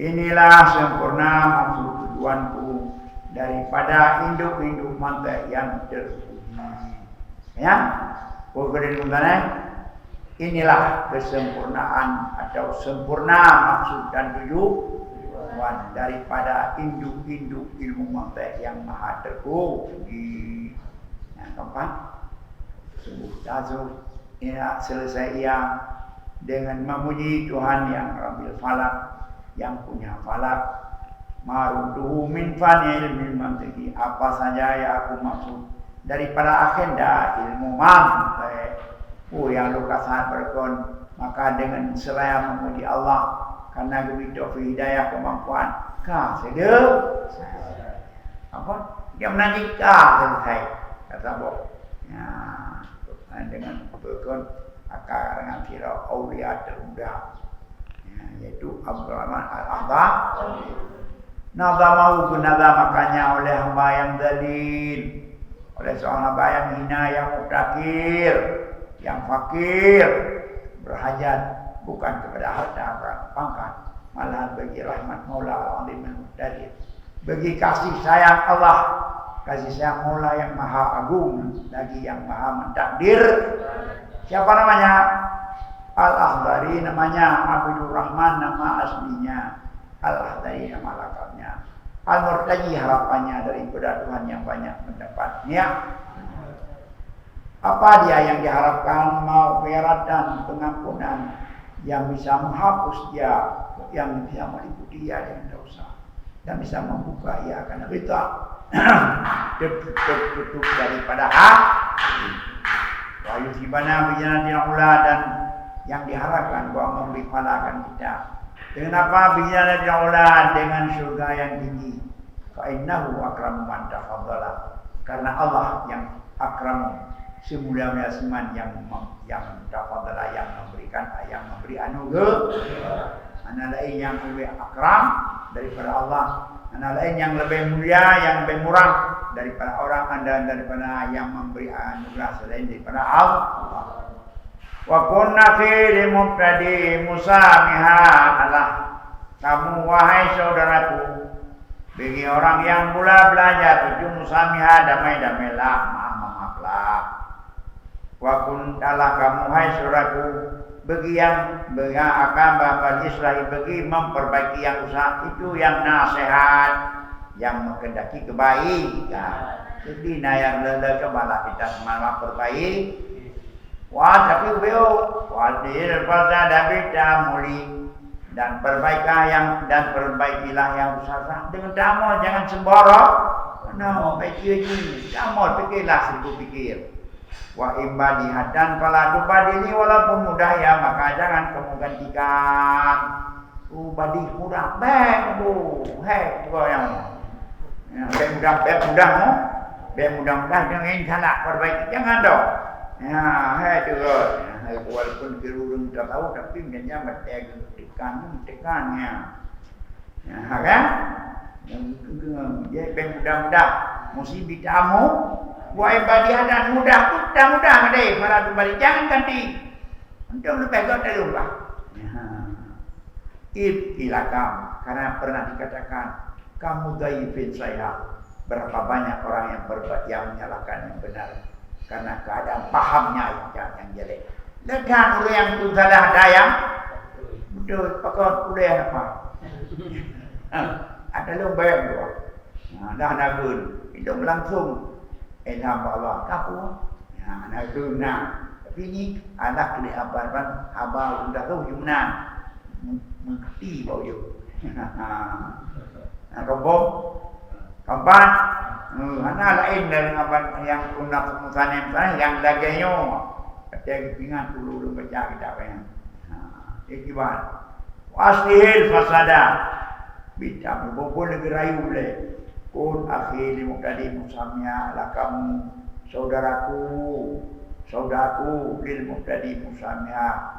Inilah sempurna maksud tujuanku daripada induk-induk mata yang terpuji. Ya, inilah kesempurnaan atau sempurna maksud dan tujuan daripada induk-induk ilmu mata yang maha terpuji. Yang keempat, sungguh tazul ia selesai ia dengan memuji Tuhan yang Rabbil Falak, yang punya falak. Maruduhu min fani ilmi mantiki, apa saja yang aku maksud daripada agenda ilmu mantik. Yang luka sangat berkon, maka dengan seraya memuji Allah karena begitu hidayah kemampuan apa dia menangi selesai kata Bob ya, dengan berkon maka dengan kira aulia termuda ya, yaitu Abdurrahman Al-Ahbab nazamahu makanya oleh hamba yang dalil, oleh seorang hamba yang hina, yang mutakir, yang fakir, berhajat bukan kepada harta pangkat, malah bagi rahmat Maula Al-Azim Al-Muqtadir, bagi kasih sayang Allah, kasih sayang Maula yang maha agung, lagi yang maha mentakdir. Siapa namanya? Al-Ahdari namanya, Abdul Rahman nama aslinya, Al-Ahdari nama lengkapnya, Al-Murtaji harapannya daripada Tuhan yang banyak mendapatnya. Apa dia yang diharapkan? Maghfirah dan pengampunan yang bisa menghapus dia, yang bisa meliputi dia dengan dosa, dan bisa membuka ia karena kita tertutup daripada hak. Wa yusibana bijanatin ula, dan yang diharapkan bahwa memberi pahala kita. Dengan apa? Bijanatin ula, dengan surga yang tinggi. Fa innahu akramu man tafadhala, karena Allah yang akramu, semulia-mulia seman yang tafadhala, yang memberikan, yang memberi anugerah. Mana lain yang lebih akram daripada Allah, mana lain yang lebih mulia, yang lebih murah daripada orang anda, daripada yang memberi anugerah selain daripada Allah. Wa kunna fi mubtadi musamiha, Allah kamu wahai saudaraku, bagi orang yang mula belajar itu musamiha, damai-damailah, maaf-maaflah. Wa kuntalah kamu hai saudaraku, bagi yang akan bapak Israel, bagi memperbaiki yang usaha itu, yang nasihat, yang menghendaki kebaikan. Jadi yang lele malah kita semangat perbaik. Wah tapi beliau wadir pada kita muli dan perbaikan dan perbaikilah yang usaha dengan damai, jangan sembrono. No, pikir ini, damai pikirlah seribu pikir. Wa ibadihat dan kalau tubadili walaupun mudah ya maka jangan kamu gantikan. Ubadi mudah, baik bu, hei yang mudah-mudahan jangan salah perbaiki, jangan dong. Ya, hei juga. Walaupun kirurun tak tahu tapi dia mesti tekannya. Ya, kan? Dia mudah-mudah musibah kamu, buat ibadah dan mudah deh. Para kembali jangan ganti. Untuk lebih kau terlupa. Ibtilakam karena pernah dikatakan kamu dhaifin saya. Berapa banyak orang yang berbuat yang menyalahkan yang benar karena keadaan pahamnya yang jelek. Lekan orang yang tu salah daya. Betul, pakai kuliah apa? Ada lomba yang dua. Dah nagun, hidup langsung. Allah kapu. Nagun Tapi ni anak ni abang sudah tahu gimana mengerti bau dia. Kampung, kampan, anak lain dari abang yang guna pemusahan yang dagingnya, kata pingat dulu baca kita apa yang, ikibat, wasihil fasada, bincang berbual negeri boleh, kun akhir mukadi musamnya lah kamu saudaraku lil mubtadi musamya.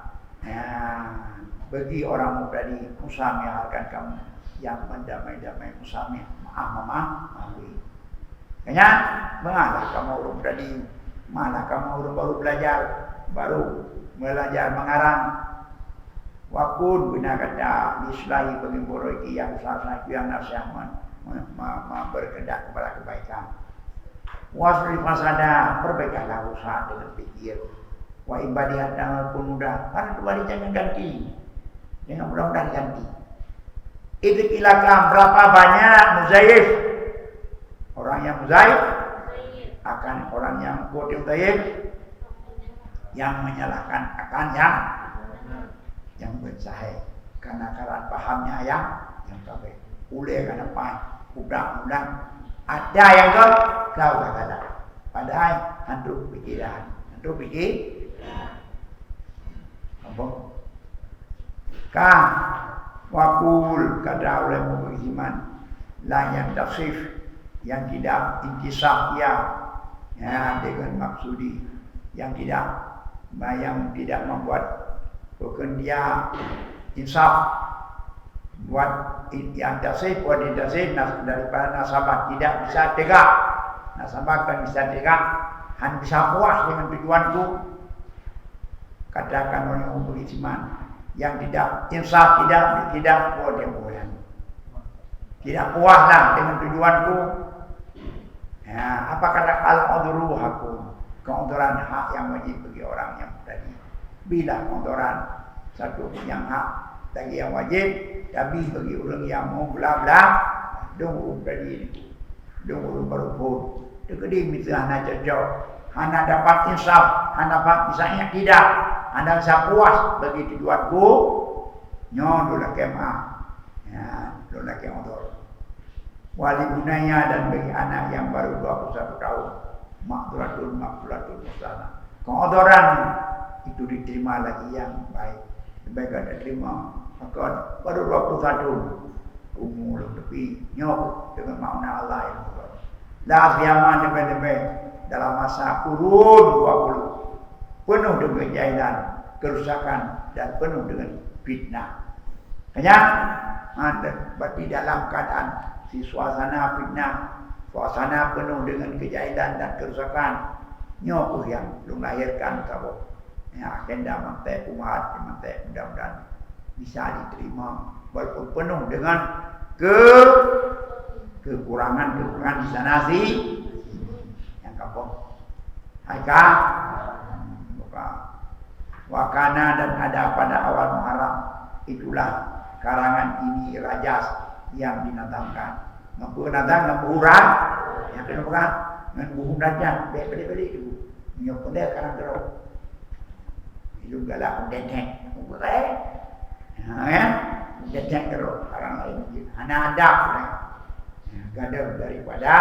Bagi orang mubtadi musamya akan kamu yang mendamai-damai musamya, maaf. Kanya, mengalah kamu orang mubtadi, mana kamu orang baru belajar mengarang. Wakun guna kata islahi bagi boroi yang salah yang nasihat berkehendak kepada kebaikan. Wasri fasada perbaikanlah usaha dengan pikir. Wa ibadihat pun mudah. Karena kembali jangan ganti. Jangan mudah-mudahan ganti. Itu kilakam berapa banyak muzaif. Orang yang muzaif akan orang yang muzaif yang menyalahkan akan yang bersahih. Karena pahamnya yang baik. Uleh karena mudah-mudahan ada yang kau kata. Padahal hantu pikiran. Hantu pikir. Apa? Kah wakul kata oleh iman la yang tasif yang tidak intisab ya dengan maksudi yang tidak membuat bukan dia insaf buat yang tasib buat intasib daripada nasabah tidak bisa tegak, nasabah kan bisa tegak, hanya bisa puas dengan tujuanku. Katakan oleh umur iman yang tidak insaf tidak buat yang boleh, tidak puaslah dengan tujuanku. Apa kata al-udhuru hakum, keunturan hak yang wajib bagi orang yang tadi. Bila keunturan satu yang hak lagi yang wajib, tapi bagi orang yang mau bela-bela, dong tadi, dong baru pun, terkadang misalnya hana cocok, hana dapat insaf, hana dapat misalnya tidak, hana bisa puas bagi tujuanku, nyon dola kemah, dola kemotor. Wali gunanya dan bagi anak yang baru 21 tahun, maktulatun musana. Keodoran itu diterima lagi yang baik. Baik ada terima, maka baru 21 umur lebih nyok dengan makna Allah yang betul. Dah siaman lebih dalam masa kurun 20 penuh dengan kejahilan, kerusakan dan penuh dengan fitnah. Hanya berarti dalam keadaan si suasana fitnah, suasana penuh dengan kejahilan dan kerusakan, nyok yang belum lahirkan kau. Agenda mantai umat, mantai mudah-mudahan bisa diterima walaupun penuh dengan kekurangan di sana sih yang kampung. Haika wakana dan ada pada awal Muharram itulah karangan ini rajas yang dinatangkan Mampu nadang, mampu urang. Yang kena pegang. Dengan buhung dajah. Balik-balik itu. Menyokong dia sekarang teruk. Itu galak dentek. Boleh. Ya. Dentek teruk. Orang lain. Hanya adab. Gadam daripada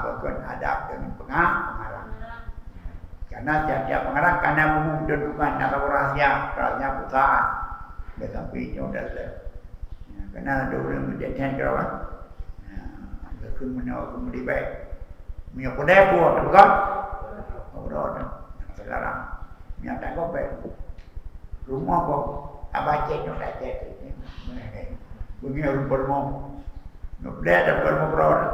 bukan adab dengan pengarang. Karena tiap-tiap pengarang karena mendudukan atau rahasia perusahaan. Bersampingnya adalah. Karena ada orang menjadikan kerawan. Mereka menawar kemudian baik. Minyak pudai pun, bukan? Orang sekarang minyak kau baik. Rumah kau abah cek, nak cek. Begini orang bermau. Nak pudai ada bermau berapa?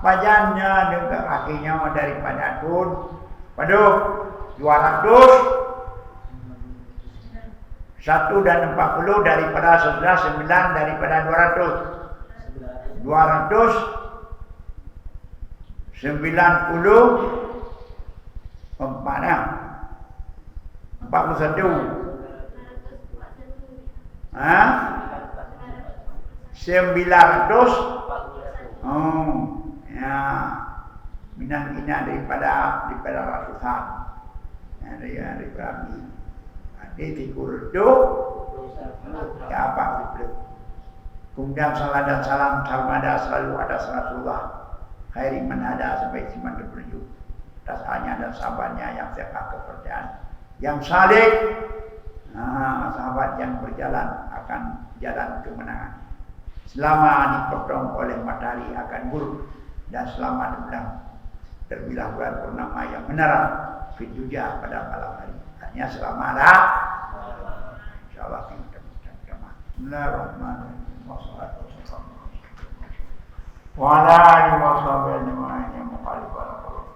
Pajannya dengan akhirnya daripada tun. Paduk 200. 1 dan 40 daripada 11, 9 daripada 200. 290 41. 900. Ya. Minang-minang daripada ratusan. Dari kami. Di kurdo ya apa itu kemudian salat dan salam sarmada selalu ada Rasulullah khairi man ada sampai iman berpenuh dasarnya dan sahabatnya yang sehat kepercayaan yang saleh sahabat yang berjalan akan jalan kemenangan selama dipotong oleh matahari akan buruk dan selama terbilang bulan purnama yang menerang fituja pada malam hari hanya selama ada insyaallah kita jamaah. Bismillahirrahmanirrahim. Wassalatu wassalamu wa ala alihi wa sahbihi ajma'in. Muqallibal qulub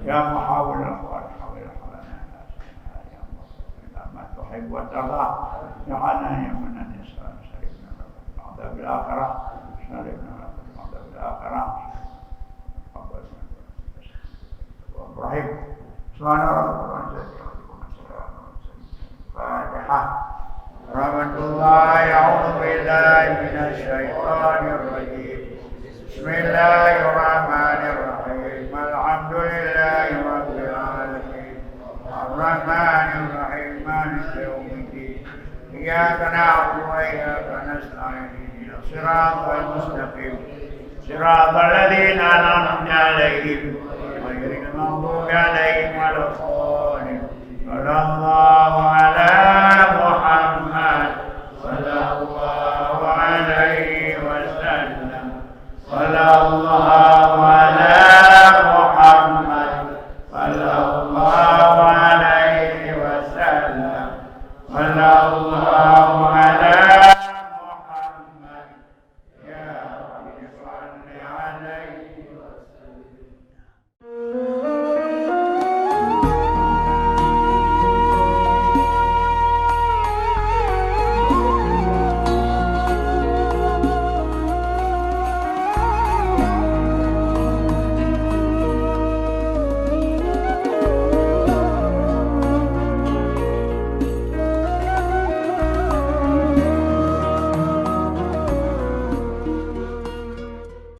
ya muhawwil al-qur'an hawil halana ya muhawwil ma tuhib wa tarda ya ana ya manan yasan sayyidina Muhammad bil akhirah sayyidina Muhammad bil akhirah Ibrahim Fatihah. Rahmatullahi a'udzu billahi minasy syaithanir rajim. Bismillahirrahmanirrahim. Alhamdulillahi rabbil alamin. Arrahmanir rahim. Maliki yaumiddin. Iyyaka na'budu wa iyyaka nasta'in. Ihdinas siratal mustaqim. Siratal ladzina an'amta 'alaihim ghairil maghdubi 'alaihim waladdallin. Sallallahu ala Muhammad sallallahu alaihi wasallam. Sallallahu ala Muhammad sallallahu alaihi wasallam. Sallallahu ala